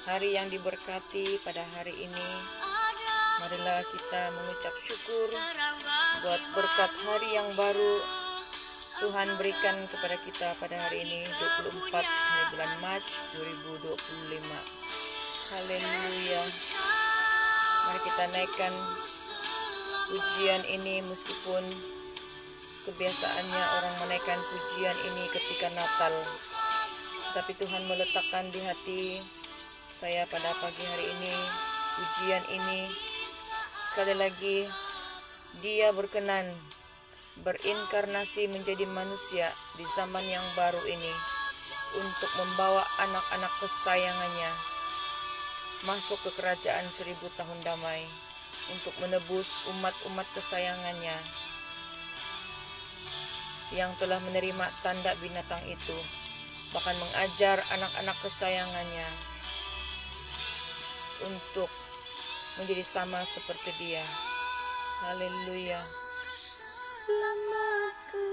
hari yang diberkati pada hari ini. Marilah kita mengucap syukur buat berkat hari yang baru Tuhan berikan kepada kita pada hari ini, 24 hari bulan Mac 2025. Haleluya. Mari kita naikkan pujian ini, meskipun kebiasaannya orang menaikkan pujian ini ketika Natal, tapi Tuhan meletakkan di hati saya pada pagi hari ini pujian ini. Sekali lagi, Dia berkenan berinkarnasi menjadi manusia di zaman yang baru ini untuk membawa anak-anak kesayangannya masuk ke kerajaan 1000 tahun damai, untuk menebus umat-umat kesayangannya yang telah menerima tanda binatang itu, bahkan mengajar anak-anak kesayangannya untuk menjadi sama seperti Dia. Haleluya. Lamaku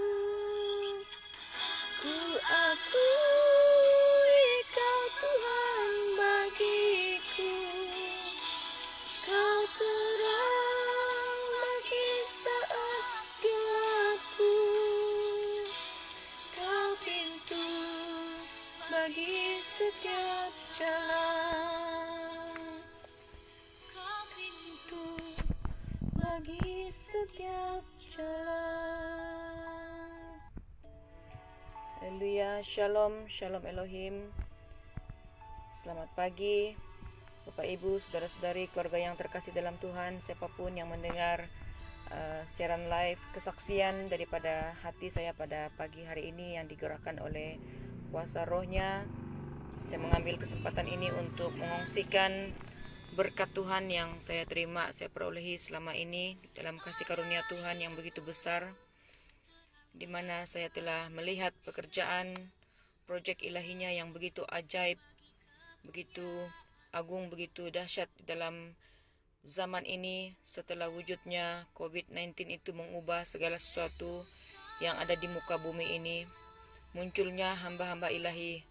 ku akui Kau Tuhan bagiku, Kau terang bagi saat gelapku, Kau pintu bagi setiap jalan, Kau pintu bagi setiap jalan. Haleluya. Shalom, shalom Elohim. Selamat pagi Bapak Ibu, saudara-saudari, keluarga yang terkasih dalam Tuhan, siapapun yang mendengar siaran live kesaksian daripada hati saya pada pagi hari ini yang digerakkan oleh kuasa rohnya. Saya mengambil kesempatan ini untuk mengongsikan berkat Tuhan yang saya terima, saya perolehi selama ini dalam kasih karunia Tuhan yang begitu besar, di mana saya telah melihat pekerjaan proyek ilahinya yang begitu ajaib, begitu agung, begitu dahsyat dalam zaman ini setelah wujudnya COVID-19 itu mengubah segala sesuatu yang ada di muka bumi ini. Munculnya hamba-hamba ilahi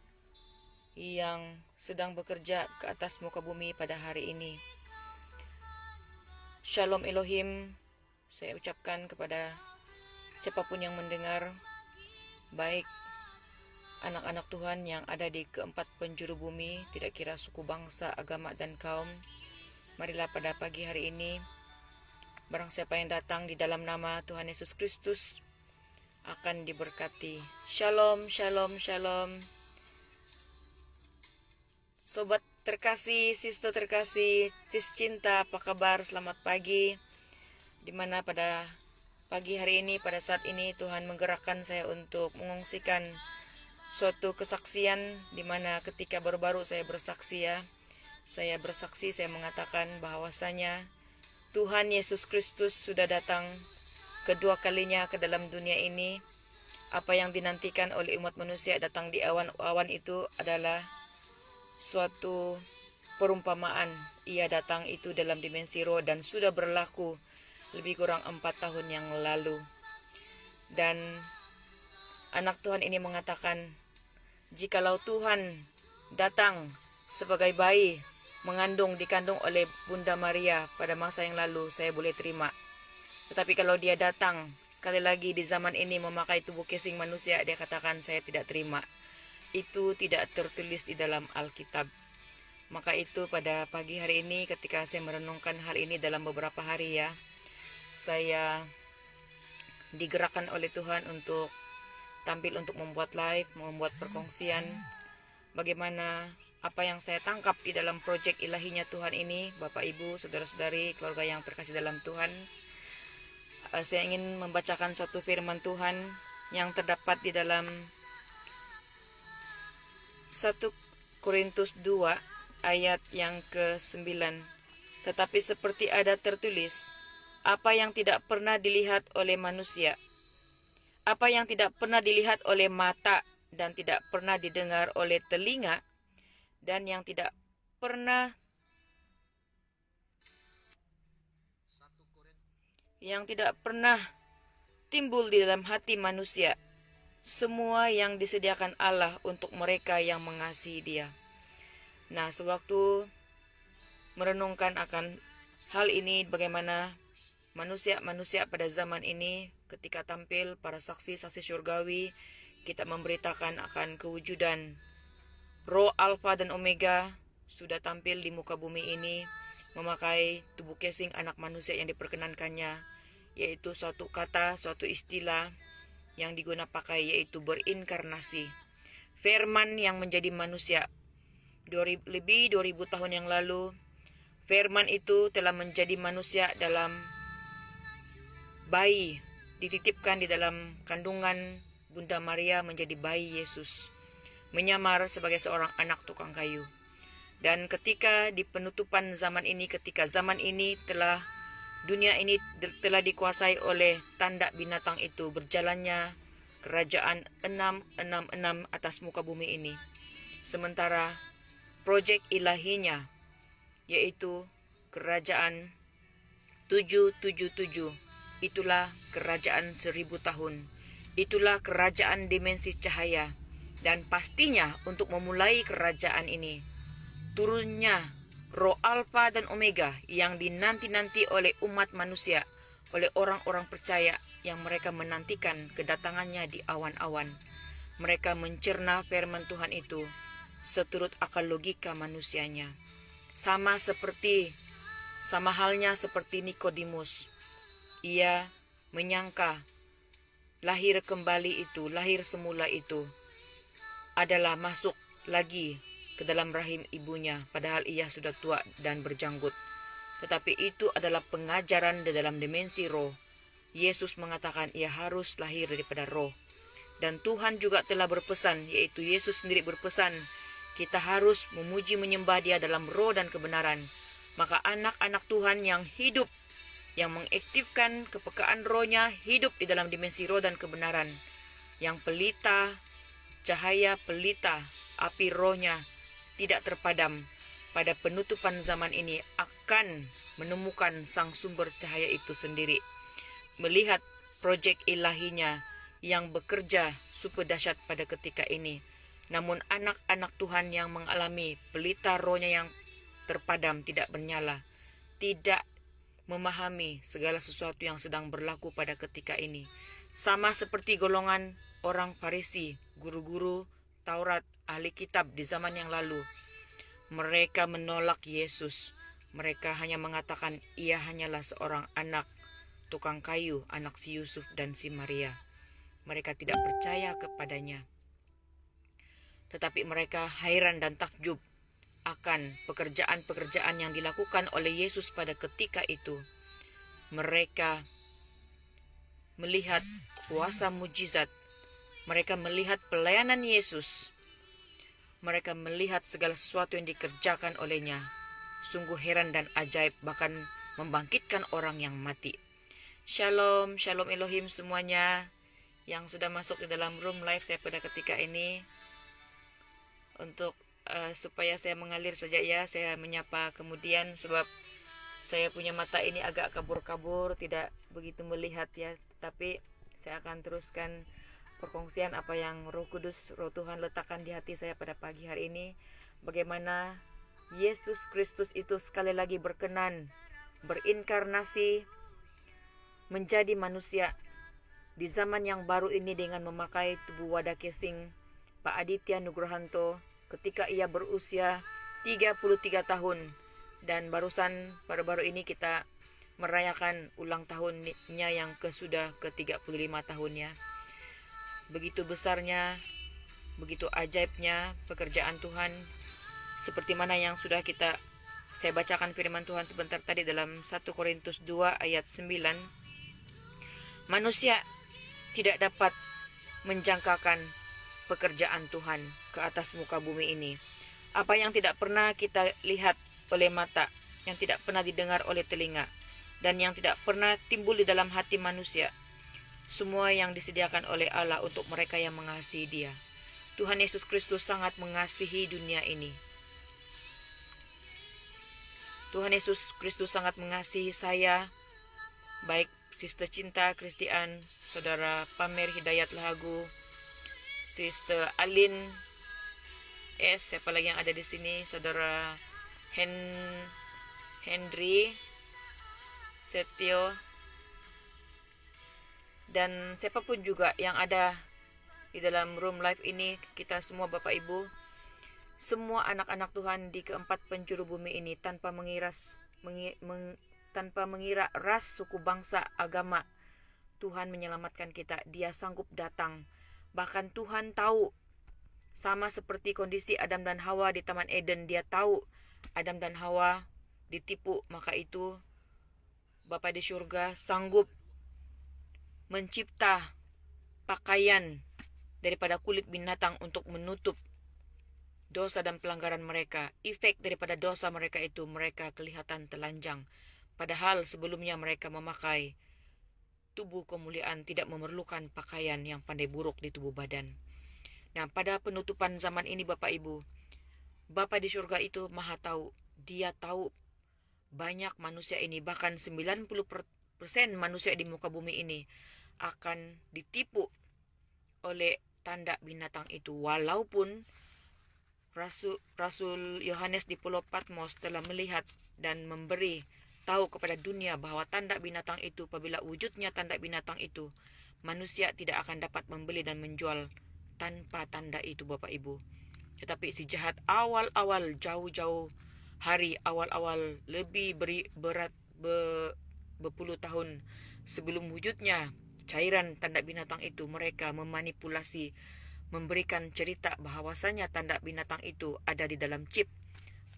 yang sedang bekerja ke atas muka bumi pada hari ini. Shalom Elohim, saya ucapkan kepada siapapun yang mendengar, baik anak-anak Tuhan yang ada di keempat penjuru bumi, tidak kira suku, bangsa, agama, dan kaum. Marilah pada pagi hari ini, barang siapa yang datang di dalam nama Tuhan Yesus Kristus akan diberkati. Shalom, shalom, shalom. Sobat terkasih, sister terkasih, sis cinta, apa kabar? Selamat pagi. Dimana pada pagi hari ini, pada saat ini Tuhan menggerakkan saya untuk mengongsikan suatu kesaksian, dimana ketika baru-baru saya bersaksi saya bersaksi, saya mengatakan bahwasanya Tuhan Yesus Kristus sudah datang kedua kalinya ke dalam dunia ini. Apa yang dinantikan oleh umat manusia datang di awan-awan itu adalah suatu perumpamaan. Ia datang itu dalam dimensi roh dan sudah berlaku lebih kurang 4 tahun yang lalu. Dan anak Tuhan ini mengatakan, jikalau Tuhan datang sebagai bayi dikandung oleh Bunda Maria pada masa yang lalu, saya boleh terima. Tetapi kalau dia datang sekali lagi di zaman ini memakai tubuh casing manusia, dia katakan saya tidak terima. Itu tidak tertulis di dalam Alkitab. Maka itu pada pagi hari ini ketika saya merenungkan hal ini dalam beberapa hari saya digerakkan oleh Tuhan untuk tampil untuk membuat live, membuat perkongsian bagaimana apa yang saya tangkap di dalam proyek ilahinya Tuhan ini. Bapak Ibu, saudara-saudari, keluarga yang terkasih dalam Tuhan, saya ingin membacakan suatu firman Tuhan yang terdapat di dalam 1 Korintus 2 ayat yang ke-9. Tetapi seperti ada tertulis, apa yang tidak pernah dilihat oleh manusia, apa yang tidak pernah dilihat oleh mata dan tidak pernah didengar oleh telinga, dan yang tidak pernah timbul di dalam hati manusia, semua yang disediakan Allah untuk mereka yang mengasihi Dia. Nah, sewaktu merenungkan akan hal ini, bagaimana manusia-manusia pada zaman ini ketika tampil para saksi-saksi surgawi, kita memberitakan akan kewujudan Roh Alfa dan Omega sudah tampil di muka bumi ini, memakai tubuh casing anak manusia yang diperkenankannya, yaitu suatu kata, suatu istilah yang digunakan pakai, yaitu berinkarnasi. Firman yang menjadi manusia. Lebih 2000 tahun yang lalu, Firman itu telah menjadi manusia dalam bayi, dititipkan di dalam kandungan Bunda Maria menjadi bayi Yesus, menyamar sebagai seorang anak tukang kayu. Dan ketika di penutupan zaman ini, ketika zaman ini dunia ini telah dikuasai oleh tanda binatang itu, berjalannya kerajaan 666 atas muka bumi ini. Sementara proyek ilahinya, yaitu kerajaan 777, itulah kerajaan 1000 tahun. Itulah kerajaan dimensi cahaya. Dan pastinya untuk memulai kerajaan ini, turunnya Roh Alfa dan Omega yang dinanti-nanti oleh umat manusia, oleh orang-orang percaya yang mereka menantikan kedatangannya di awan-awan. Mereka mencerna firman Tuhan itu seturut akal logika manusianya. Sama halnya seperti Nikodemus. Ia menyangka lahir kembali itu, lahir semula itu adalah masuk lagi ke dalam rahim ibunya, padahal ia sudah tua dan berjanggut. Tetapi itu adalah pengajaran di dalam dimensi roh. Yesus mengatakan ia harus lahir daripada roh. Dan Tuhan juga telah berpesan, yaitu Yesus sendiri berpesan, kita harus memuji menyembah Dia dalam roh dan kebenaran. Maka anak-anak Tuhan yang hidup, yang mengaktifkan kepekaan rohnya, hidup di dalam dimensi roh dan kebenaran. Yang pelita, cahaya pelita, api rohnya tidak terpadam, pada penutupan zaman ini akan menemukan sang sumber cahaya itu sendiri. Melihat proyek ilahinya yang bekerja super dahsyat pada ketika ini. Namun anak-anak Tuhan yang mengalami pelita rohnya yang terpadam, tidak bernyala, tidak memahami segala sesuatu yang sedang berlaku pada ketika ini. Sama seperti golongan orang Farisi, guru-guru Taurat, ahli kitab di zaman yang lalu. Mereka menolak Yesus. Mereka hanya mengatakan ia hanyalah seorang anak tukang kayu, anak si Yusuf dan si Maria. Mereka tidak percaya kepadanya. Tetapi mereka heran dan takjub akan pekerjaan-pekerjaan yang dilakukan oleh Yesus pada ketika itu. Mereka melihat kuasa mujizat. Mereka melihat pelayanan Yesus. Mereka melihat segala sesuatu yang dikerjakan olehnya. Sungguh heran dan ajaib, bahkan membangkitkan orang yang mati. Shalom, shalom Elohim semuanya yang sudah masuk di dalam room live saya pada ketika ini. Untuk supaya saya mengalir saja ya, saya menyapa kemudian sebab saya punya mata ini agak kabur-kabur, tidak begitu melihat ya. Tapi saya akan teruskan perkongsian apa yang Roh Kudus, Roh Tuhan letakkan di hati saya pada pagi hari ini. Bagaimana Yesus Kristus itu sekali lagi berkenan berinkarnasi menjadi manusia di zaman yang baru ini dengan memakai tubuh wadah casing Pak Aditya Nugrohanto ketika ia berusia 33 tahun. Dan barusan baru-baru ini kita merayakan ulang tahunnya yang sudah ke-35 tahunnya. Begitu besarnya, begitu ajaibnya pekerjaan Tuhan, seperti mana yang sudah saya bacakan firman Tuhan sebentar tadi dalam 1 Korintus 2 ayat 9. Manusia tidak dapat menjangkakan pekerjaan Tuhan ke atas muka bumi ini. Apa yang tidak pernah kita lihat oleh mata, yang tidak pernah didengar oleh telinga, dan yang tidak pernah timbul di dalam hati manusia, semua yang disediakan oleh Allah untuk mereka yang mengasihi Dia. Tuhan Yesus Kristus sangat mengasihi dunia ini. Tuhan Yesus Kristus sangat mengasihi saya, baik Sister Cinta Kristian, Saudara Pamer Hidayat Lahagu, Sister Alin S, siapa lagi yang ada di sini, saudara Henry Setio, dan siapapun juga yang ada di dalam room live ini, kita semua Bapak Ibu, semua anak-anak Tuhan di keempat penjuru bumi ini, tanpa mengira ras, suku, bangsa, agama, Tuhan menyelamatkan kita. Dia sanggup datang. Bahkan Tuhan tahu, sama seperti kondisi Adam dan Hawa di Taman Eden, dia tahu Adam dan Hawa ditipu. Maka itu Bapa di surga sanggup mencipta pakaian daripada kulit binatang untuk menutup dosa dan pelanggaran mereka. Efek daripada dosa mereka itu, mereka kelihatan telanjang. Padahal sebelumnya mereka memakai tubuh kemuliaan, tidak memerlukan pakaian yang pandai buruk di tubuh badan. Nah, pada penutupan zaman ini Bapak Ibu, Bapa di surga itu maha tahu. Dia tahu banyak manusia ini, bahkan 90% manusia di muka bumi ini akan ditipu oleh tanda binatang itu. Walaupun Rasul Yohanes di Pulau Patmos telah melihat dan memberi tahu kepada dunia bahwa tanda binatang itu, apabila wujudnya tanda binatang itu, manusia tidak akan dapat membeli dan menjual tanpa tanda itu Bapak Ibu. Tetapi si jahat awal-awal, jauh-jauh hari awal-awal, lebih berpuluh tahun sebelum wujudnya cairan tanda binatang itu, mereka memanipulasi, memberikan cerita bahwasanya tanda binatang itu ada di dalam chip.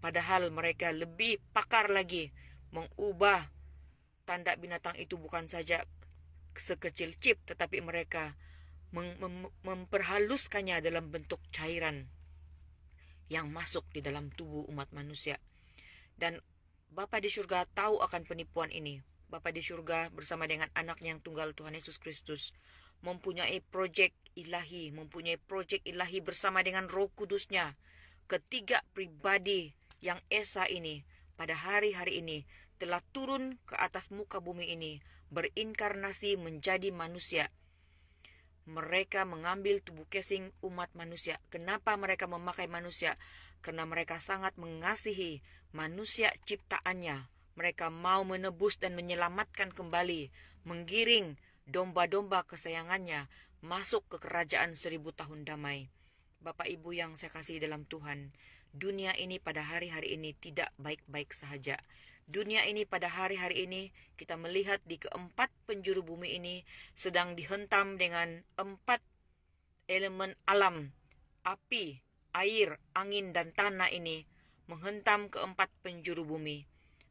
Padahal mereka lebih pakar lagi mengubah tanda binatang itu, bukan saja sekecil chip, tetapi mereka memperhaluskannya dalam bentuk cairan yang masuk di dalam tubuh umat manusia. Dan Bapa di surga tahu akan penipuan ini. Bapa di surga bersama dengan anaknya yang tunggal, Tuhan Yesus Kristus, mempunyai proyek ilahi bersama dengan Roh Kudusnya. Ketiga pribadi yang esa ini pada hari-hari ini telah turun ke atas muka bumi ini, berinkarnasi menjadi manusia. Mereka mengambil tubuh casing umat manusia. Kenapa mereka memakai manusia? Karena mereka sangat mengasihi manusia ciptaannya. Mereka mau menebus dan menyelamatkan kembali, menggiring domba-domba kesayangannya masuk ke kerajaan 1000 tahun damai. Bapak Ibu yang saya kasih dalam Tuhan, dunia ini pada hari-hari ini tidak baik-baik sahaja. Dunia ini pada hari-hari ini, kita melihat di keempat penjuru bumi ini sedang dihentam dengan 4 elemen alam, api, air, angin, dan tanah ini menghentam keempat penjuru bumi.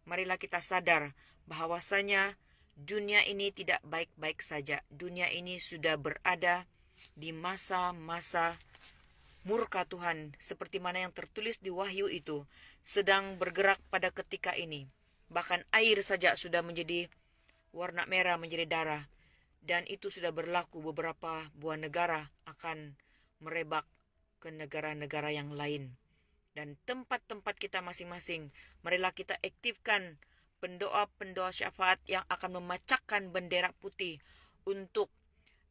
Marilah kita sadar bahwasanya dunia ini tidak baik-baik saja. Dunia ini sudah berada di masa-masa murka Tuhan, seperti mana yang tertulis di Wahyu itu, sedang bergerak pada ketika ini. Bahkan air saja sudah menjadi warna merah, menjadi darah. Dan itu sudah berlaku, beberapa buah negara akan merebak ke negara-negara yang lain. Dan tempat-tempat kita masing-masing, marilah kita aktifkan pendoa-pendoa syafaat yang akan memacakkan bendera putih untuk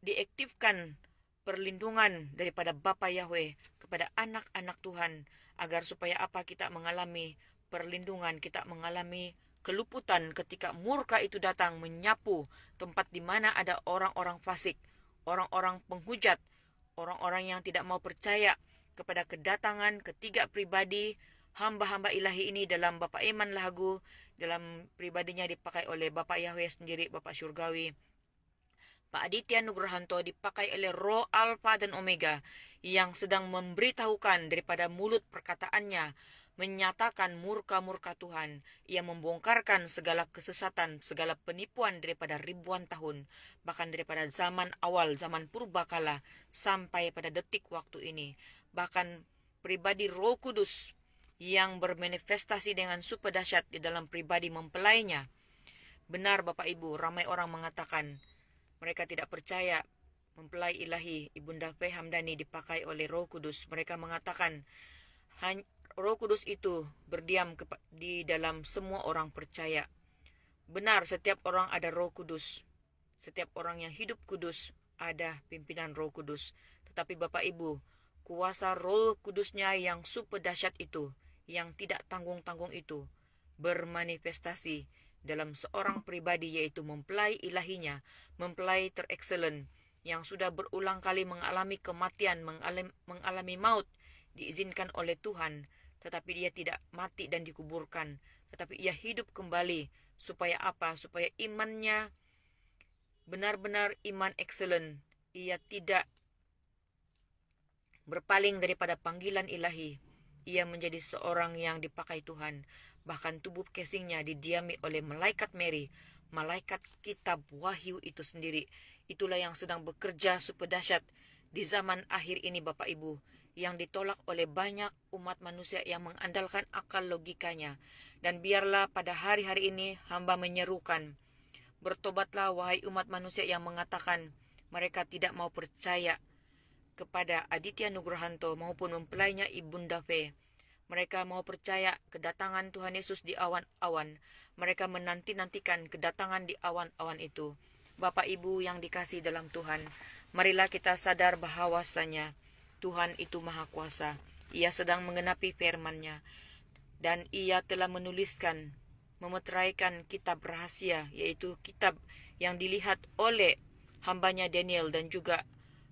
diaktifkan perlindungan daripada Bapa Yahweh kepada anak-anak Tuhan, agar supaya apa, kita mengalami perlindungan, kita mengalami keluputan ketika murka itu datang menyapu tempat di mana ada orang-orang fasik, orang-orang penghujat, orang-orang yang tidak mau percaya kepada kedatangan ketiga pribadi hamba-hamba ilahi ini dalam Bapak Iman Lahagu, dalam pribadinya dipakai oleh Bapak Yahweh sendiri, Bapak Surgawi, Pak Aditya Nugrahanto, dipakai oleh Roh Alfa dan Omega yang sedang memberitahukan daripada mulut perkataannya, menyatakan murka-murka Tuhan. Ia membongkarkan segala kesesatan, segala penipuan daripada ribuan tahun, bahkan daripada zaman awal, zaman purbakala, sampai pada detik waktu ini. Bahkan pribadi Roh Kudus yang bermanifestasi dengan super dahsyat di dalam pribadi mempelainya. Benar Bapak Ibu, ramai orang mengatakan mereka tidak percaya mempelai ilahi Ibunda F. Hamdani dipakai oleh Roh Kudus. Mereka mengatakan Roh Kudus itu berdiam di dalam semua orang percaya. Benar, setiap orang ada Roh Kudus. Setiap orang yang hidup kudus ada pimpinan Roh Kudus. Tetapi Bapak Ibu, kuasa Roh Kudusnya yang super dahsyat itu, yang tidak tanggung-tanggung itu, bermanifestasi dalam seorang pribadi, yaitu mempelai ilahinya, mempelai terexcellent, yang sudah berulang kali mengalami kematian, mengalami maut, diizinkan oleh Tuhan, tetapi dia tidak mati dan dikuburkan, tetapi ia hidup kembali. Supaya apa? Supaya imannya benar-benar iman excellent. Ia tidak berpaling daripada panggilan ilahi. Ia menjadi seorang yang dipakai Tuhan. Bahkan tubuh casingnya didiami oleh malaikat Mary, malaikat kitab Wahyu itu sendiri. Itulah yang sedang bekerja super dahsyat di zaman akhir ini, Bapak Ibu, yang ditolak oleh banyak umat manusia yang mengandalkan akal logikanya. Dan biarlah pada hari-hari ini hamba menyerukan, bertobatlah wahai umat manusia yang mengatakan mereka tidak mau percaya kepada Aditya Nugrahanto maupun mempelainya Ibunda Fe. Mereka mau percaya kedatangan Tuhan Yesus di awan-awan. Mereka menanti-nantikan kedatangan di awan-awan itu. Bapak Ibu yang dikasihi dalam Tuhan, marilah kita sadar bahawasanya Tuhan itu Maha Kuasa. Ia sedang menggenapi firman-Nya, dan Ia telah menuliskan, memeteraikan kitab rahasia, yaitu kitab yang dilihat oleh hambanya Daniel dan juga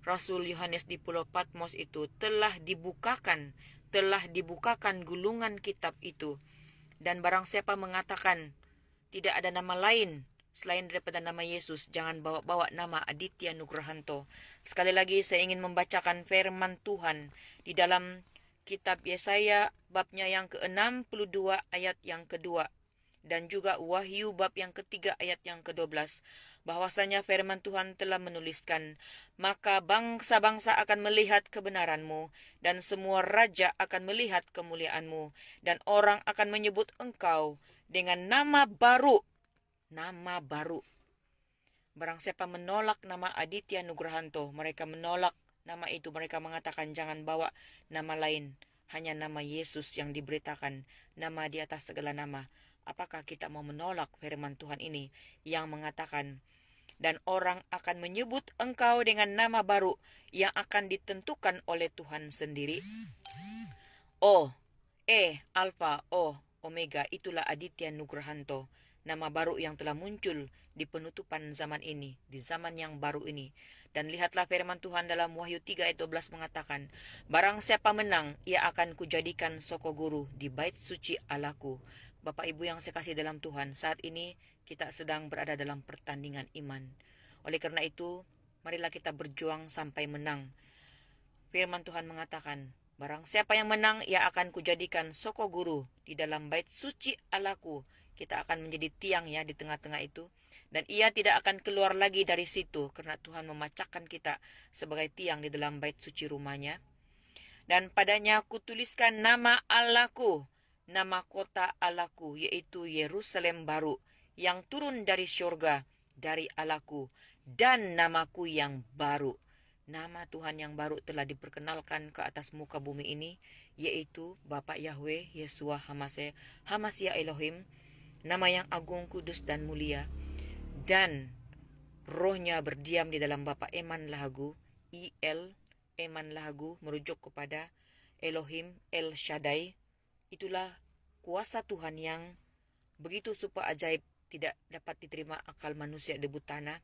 Rasul Yohanes di Pulau Patmos itu telah dibukakan gulungan kitab itu. Dan barang siapa mengatakan tidak ada nama lain selain daripada nama Yesus, jangan bawa-bawa nama Aditya Nugrahanto. Sekali lagi saya ingin membacakan firman Tuhan di dalam kitab Yesaya babnya yang ke-62 ayat yang kedua, dan juga Wahyu bab yang ketiga ayat yang ke-12. Bahwasanya firman Tuhan telah menuliskan, maka bangsa-bangsa akan melihat kebenaranmu, dan semua raja akan melihat kemuliaanmu, dan orang akan menyebut engkau dengan nama baru. Nama baru. Barang siapa menolak nama Aditya Nugrahanto, mereka menolak nama itu. Mereka mengatakan jangan bawa nama lain, hanya nama Yesus yang diberitakan, nama di atas segala nama. Apakah kita mau menolak firman Tuhan ini yang mengatakan, dan orang akan menyebut engkau dengan nama baru yang akan ditentukan oleh Tuhan sendiri? O, E, Alfa, O, Omega, itulah Aditya Nugrahanto, nama baru yang telah muncul di penutupan zaman ini, di zaman yang baru ini. Dan lihatlah firman Tuhan dalam Wahyu 3 ayat 12 mengatakan, barang siapa menang, ia akan kujadikan soko guru di bait suci Allahku. Bapak Ibu yang saya kasih dalam Tuhan, saat ini kita sedang berada dalam pertandingan iman. Oleh karena itu, marilah kita berjuang sampai menang. Firman Tuhan mengatakan, barang siapa yang menang, ia akan kujadikan soko guru di dalam bait suci Allahku. Kita akan menjadi tiang ya di tengah-tengah itu. Dan ia tidak akan keluar lagi dari situ, karena Tuhan memacakkan kita sebagai tiang di dalam bait suci rumahnya. Dan padanya kutuliskan nama Allahku, nama kota Allahku, yaitu Yerusalem baru, yang turun dari syurga, dari Allahku, dan namaku yang baru. Nama Tuhan yang baru telah diperkenalkan ke atas muka bumi ini, yaitu Bapa Yahweh, Yeshua Hamashiach Elohim, nama yang agung, kudus, dan mulia. Dan rohnya berdiam di dalam Bapa Eman Lahagu, Eman Lahagu, merujuk kepada Elohim El Shaddai. Itulah kuasa Tuhan yang begitu super ajaib, tidak dapat diterima akal manusia debut tanah.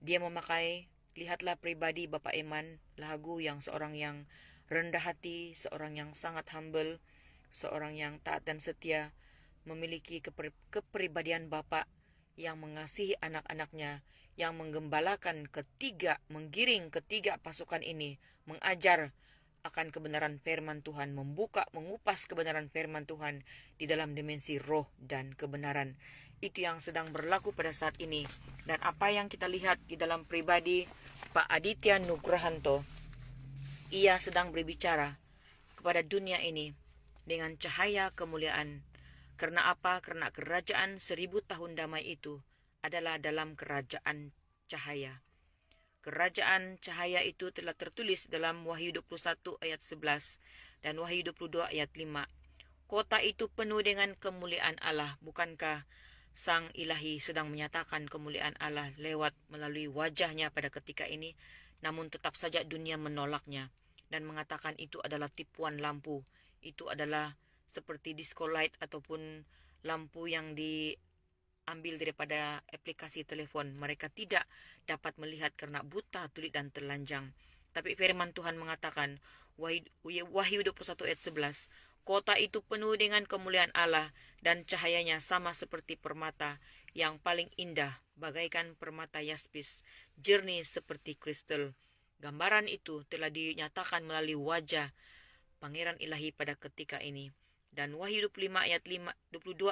Dia memakai, lihatlah pribadi Bapak Eman Lahagu yang seorang yang rendah hati, seorang yang sangat humble, seorang yang taat dan setia, memiliki kepribadian Bapak yang mengasihi anak-anaknya, yang menggembalakan menggiring ketiga pasukan ini, mengajar akan kebenaran firman Tuhan, mengupas kebenaran firman Tuhan di dalam dimensi roh dan kebenaran. Itu yang sedang berlaku pada saat ini. Dan apa yang kita lihat di dalam pribadi Pak Aditya Nugrahanto, ia sedang berbicara kepada dunia ini dengan cahaya kemuliaan. Karena apa? Karena kerajaan 1000 tahun damai itu adalah dalam kerajaan cahaya. Kerajaan cahaya itu telah tertulis dalam Wahyu 21 ayat 11 dan Wahyu 22 ayat 5. Kota itu penuh dengan kemuliaan Allah. Bukankah Sang Ilahi sedang menyatakan kemuliaan Allah melalui wajahnya pada ketika ini? Namun tetap saja dunia menolaknya. dan mengatakan itu adalah tipuan lampu. Itu adalah seperti disco light ataupun lampu yang diambil daripada aplikasi telepon. Mereka tidak dapat melihat karena buta, tuli, dan telanjang. Tapi firman Tuhan mengatakan, Wahyu 21 ayat 11, kota itu penuh dengan kemuliaan Allah dan cahayanya sama seperti permata yang paling indah, bagaikan permata yaspis, jernih seperti kristal. Gambaran itu telah dinyatakan melalui wajah Pangeran Ilahi pada ketika ini. Dan Wahyu 22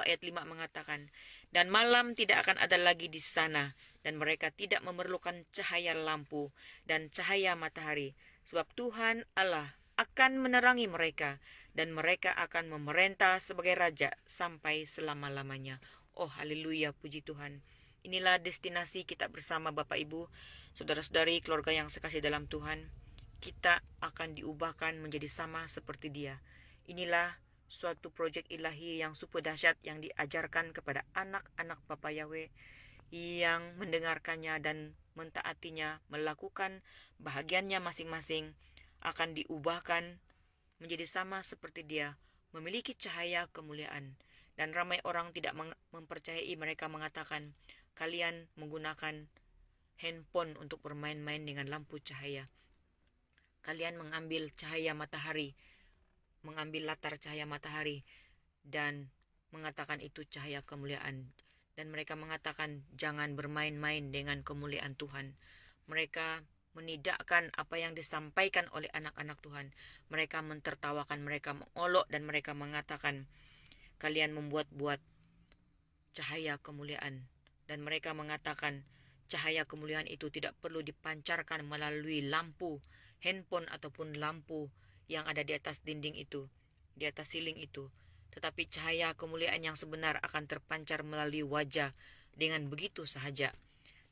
ayat 5 mengatakan, dan malam tidak akan ada lagi di sana, dan mereka tidak memerlukan cahaya lampu dan cahaya matahari, sebab Tuhan Allah akan menerangi mereka, dan mereka akan memerintah sebagai raja sampai selama-lamanya. Oh, haleluya, puji Tuhan. Inilah destinasi kita bersama Bapak Ibu, saudara-saudari, keluarga yang sekasih dalam Tuhan. Kita akan diubahkan menjadi sama seperti Dia. Inilah suatu proyek ilahi yang super dahsyat yang diajarkan kepada anak-anak Bapa Yahweh yang mendengarkannya dan mentaatinya, melakukan bahagiannya masing-masing, akan diubahkan menjadi sama seperti Dia, memiliki cahaya kemuliaan. Dan ramai orang tidak mempercayai, mereka mengatakan, kalian menggunakan handphone untuk bermain-main dengan lampu cahaya. Kalian mengambil cahaya matahari, mengambil latar cahaya matahari dan mengatakan itu cahaya kemuliaan. Dan mereka mengatakan jangan bermain-main dengan kemuliaan Tuhan. Mereka menidakkan apa yang disampaikan oleh anak-anak Tuhan. Mereka mentertawakan, mereka mengolok, dan mereka mengatakan kalian membuat-buat cahaya kemuliaan. Dan mereka mengatakan cahaya kemuliaan itu tidak perlu dipancarkan melalui lampu handphone ataupun lampu yang ada di atas dinding itu, di atas siling itu. Tetapi cahaya kemuliaan yang sebenar akan terpancar melalui wajah dengan begitu sahaja.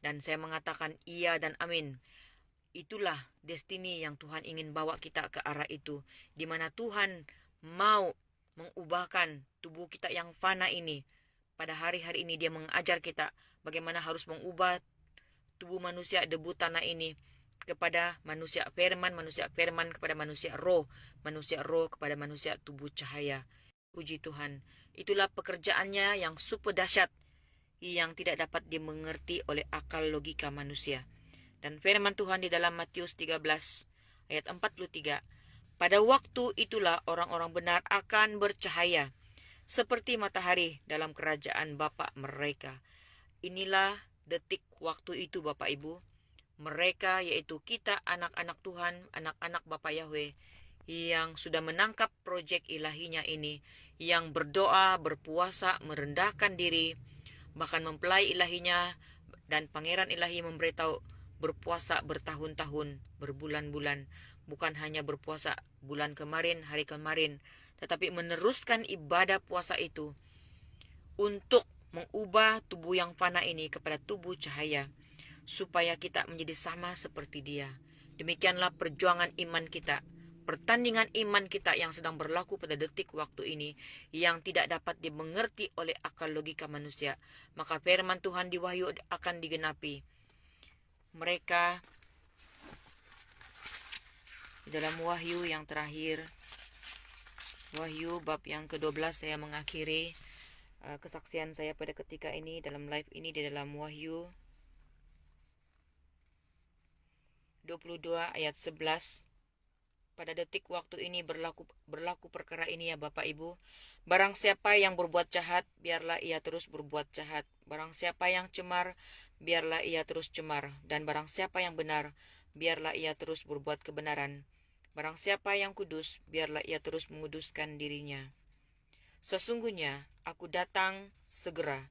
Dan saya mengatakan iya dan amin. Itulah destiny yang Tuhan ingin bawa kita ke arah itu, di mana Tuhan mau mengubahkan tubuh kita yang fana ini. Pada hari-hari ini Dia mengajar kita bagaimana harus mengubah tubuh manusia debu tanah ini kepada manusia firman kepada manusia roh kepada manusia tubuh cahaya. Puji Tuhan. Itulah pekerjaannya yang super dahsyat yang tidak dapat dimengerti oleh akal logika manusia. Dan firman Tuhan di dalam Matius 13 ayat 43, pada waktu itulah orang-orang benar akan bercahaya seperti matahari dalam kerajaan Bapa mereka. Inilah detik waktu itu Bapak Ibu. Mereka yaitu kita anak-anak Tuhan, anak-anak Bapa Yahweh yang sudah menangkap proyek ilahinya ini, yang berdoa, berpuasa, merendahkan diri, bahkan mempelai ilahinya, dan Pangeran Ilahi memberitahu berpuasa bertahun-tahun, berbulan-bulan, bukan hanya berpuasa bulan kemarin, hari kemarin, tetapi meneruskan ibadah puasa itu untuk mengubah tubuh yang fana ini kepada tubuh cahaya, supaya kita menjadi sama seperti Dia. Demikianlah perjuangan iman kita, pertandingan iman kita yang sedang berlaku pada detik waktu ini, yang tidak dapat dimengerti oleh akal logika manusia. Maka firman Tuhan di Wahyu akan digenapi. Mereka di dalam Wahyu yang terakhir, Wahyu bab yang ke-12, saya mengakhiri kesaksian saya pada ketika ini dalam live ini di dalam Wahyu 22 ayat 11. Pada detik waktu ini berlaku perkara ini ya Bapak Ibu. Barang siapa yang berbuat jahat, biarlah ia terus berbuat jahat. Barang siapa yang cemar, biarlah ia terus cemar. Dan barang siapa yang benar, biarlah ia terus berbuat kebenaran. Barang siapa yang kudus, biarlah ia terus menguduskan dirinya. Sesungguhnya aku datang segera,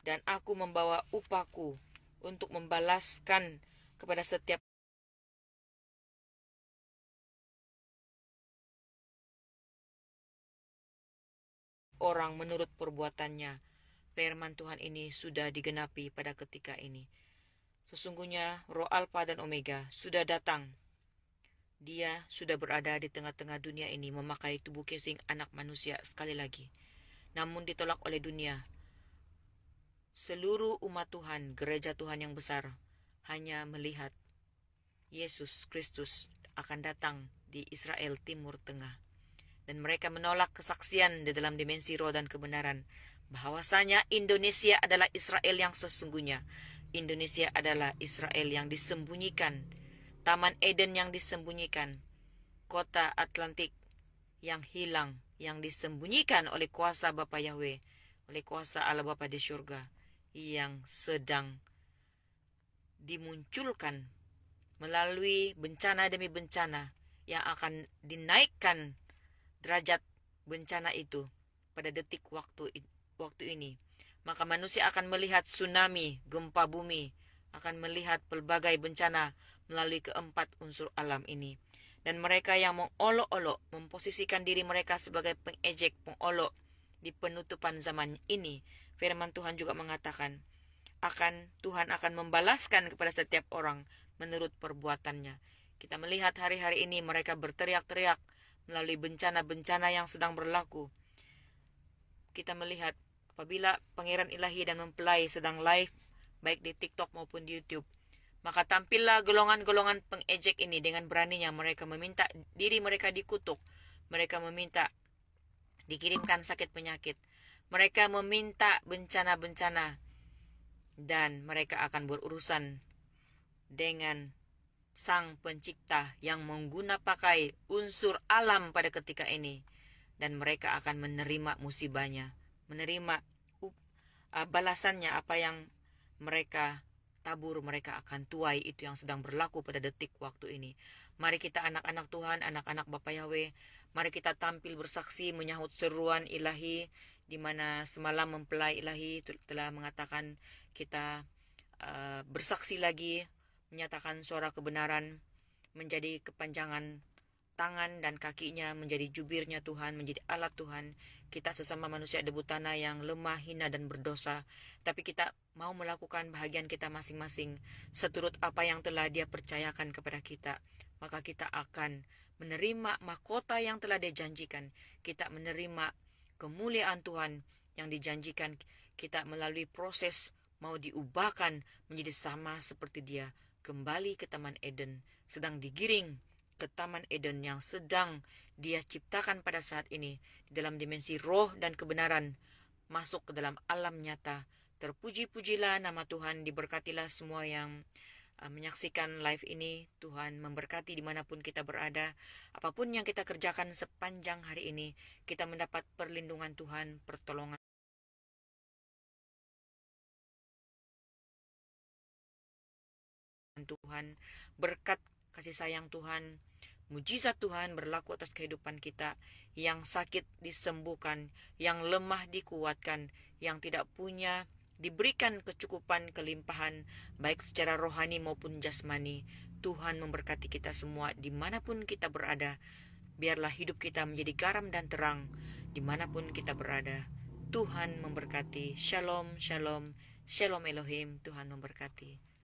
dan aku membawa upahku untuk membalaskan kepada setiap orang menurut perbuatannya. Firman Tuhan ini sudah digenapi pada ketika ini. Sesungguhnya Roh Alfa dan Omega sudah datang. Dia sudah berada di tengah-tengah dunia ini memakai tubuh casing anak manusia sekali lagi. Namun ditolak oleh dunia. Seluruh umat Tuhan, gereja Tuhan yang besar, hanya melihat Yesus Kristus akan datang di Israel Timur Tengah. Dan mereka menolak kesaksian di dalam dimensi roh dan kebenaran bahwasanya Indonesia adalah Israel yang sesungguhnya. Indonesia adalah Israel yang disembunyikan, Taman Eden yang disembunyikan, kota Atlantik yang hilang, yang disembunyikan oleh kuasa Bapa Yahweh, oleh kuasa Allah Bapa di surga, yang sedang dimunculkan melalui bencana demi bencana, yang akan dinaikkan derajat bencana itu pada detik waktu ini. Maka manusia akan melihat tsunami, gempa bumi, akan melihat pelbagai bencana melalui keempat unsur alam ini. Dan mereka yang mengolok-olok, memposisikan diri mereka sebagai pengejek, pengolok di penutupan zaman ini, firman Tuhan juga mengatakan, Tuhan akan membalaskan kepada setiap orang menurut perbuatannya. Kita melihat hari-hari ini mereka berteriak-teriak melalui bencana-bencana yang sedang berlaku. Kita melihat apabila Pangeran Ilahi dan mempelai sedang live, baik di TikTok maupun di YouTube, maka tampillah golongan-golongan pengejek ini dengan beraninya mereka meminta diri mereka dikutuk. Mereka meminta dikirimkan sakit penyakit. Mereka meminta bencana-bencana. Dan mereka akan berurusan dengan Sang Pencipta yang mengguna pakai unsur alam pada ketika ini. Dan mereka akan menerima musibahnya, menerima balasannya. Apa yang mereka tabur, mereka akan tuai. Itu yang sedang berlaku pada detik waktu ini. Mari kita anak-anak Tuhan, anak-anak Bapa Yahweh, mari kita tampil bersaksi menyahut seruan ilahi, di mana semalam mempelai ilahi telah mengatakan kita bersaksi lagi, menyatakan suara kebenaran, menjadi kepanjangan tangan dan kakinya, menjadi jubirnya Tuhan, menjadi alat Tuhan. Kita sesama manusia debu tanah yang lemah, hina dan berdosa, tapi kita mau melakukan bahagian kita masing-masing seturut apa yang telah Dia percayakan kepada kita. Maka kita akan menerima mahkota yang telah Dia janjikan. Kita menerima kemuliaan Tuhan yang dijanjikan. Kita melalui proses mau diubahkan menjadi sama seperti Dia, kembali ke Taman Eden, sedang digiring ke Taman Eden yang sedang Dia ciptakan pada saat ini, di dalam dimensi roh dan kebenaran, masuk ke dalam alam nyata. Terpuji-pujilah nama Tuhan, diberkatilah semua yang menyaksikan live ini. Tuhan memberkati dimanapun kita berada. Apapun yang kita kerjakan sepanjang hari ini, kita mendapat perlindungan Tuhan, pertolongan Tuhan, berkat kasih sayang Tuhan, mujizat Tuhan berlaku atas kehidupan kita. Yang sakit disembuhkan, yang lemah dikuatkan, yang tidak punya diberikan kecukupan, kelimpahan, baik secara rohani maupun jasmani. Tuhan memberkati kita semua dimanapun kita berada. Biarlah hidup kita menjadi garam dan terang dimanapun kita berada. Tuhan memberkati. Shalom, shalom, shalom Elohim. Tuhan memberkati.